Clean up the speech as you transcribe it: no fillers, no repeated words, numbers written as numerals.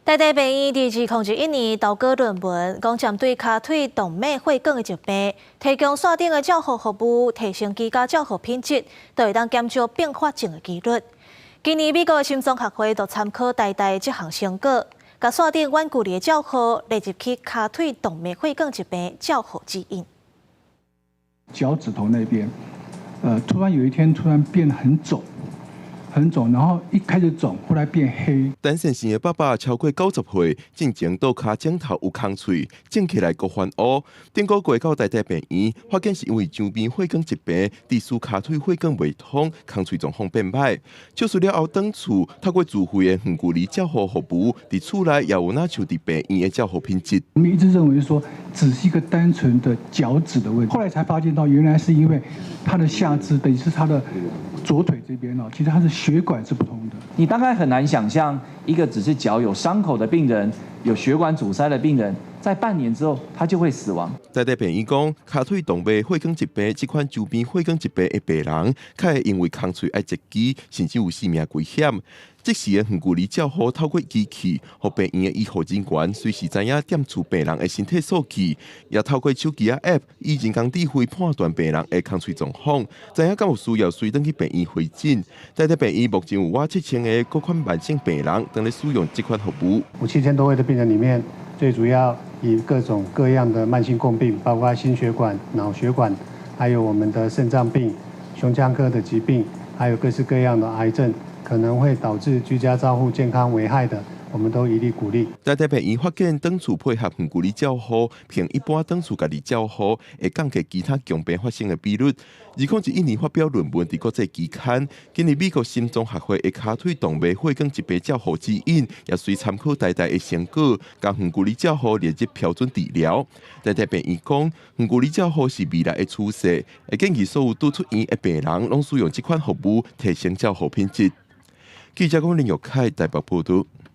台大病院伫2021年投稿论文，讲针对骹腿动脉血管的疾病，提供线顶的照护服务，提升居家照护品质，就会当减少并发症的几率。今年美国心脏学会就参考台大这项成果，甲线顶远距离的照护列入去骹腿动脉血管疾病照护指引。脚趾头那边，突然有一天变很肿。很肿，然后一开始肿，后来变黑。陈先生的爸爸超过90岁，进前倒骹枕头有空喙，整起来够翻乌。顶个月到台大病院，发现是因为周边血管疾病，致使骹腿血管未通，空喙状况变歹。手术了后转厝，透过自费的远距离照护服务，伫厝内也有那像伫病院的照护品质。我们一直认为说，只是一个单纯的脚趾的问题，后来才发现到，原来是因为他的下肢，等于是他的左腿这边其实他是血管是不通的。你大概很难想象，一个只是脚有伤口的病人，有血管阻塞的病人，在半年之后他就会死亡。台大病院讲，骹腿动脉血管疾病这款周边血管疾病的病人，较会因为空喙爱截肢，甚至有性命危险。即时的远距离照护透过机器，互病院的医护人员随时知影点出病人的身体数据，也透过手机App 以人工智慧判断病人的空喙状况，知影敢有需要随登去病院会诊。台大病院目前有7000个各款慢性病人等咧使用这款服务。7000多位的病人里面，最主要以各种各样的慢性共病，包括心血管、脑血管，还有我们的肾脏病、胸腔科的疾病，还有各式各样的癌症。可能会导致居家照护健康危害的，我们都一律鼓励。台大病院发现，转厝配合远距离照护，凭一般转厝家己照护，会降低其他强病发生的比率。2011年发表论文伫国际期刊，今年美国心脏学会的骹腿动脉血管疾病照护指引，也随参考台大的成果，将远距离照护列入标准治疗。台大病院讲，远距离照护是未来的趋势，会建议所有拄出院的病人，拢使用这款服务，提升照护品质。记者林玉凯台北报道。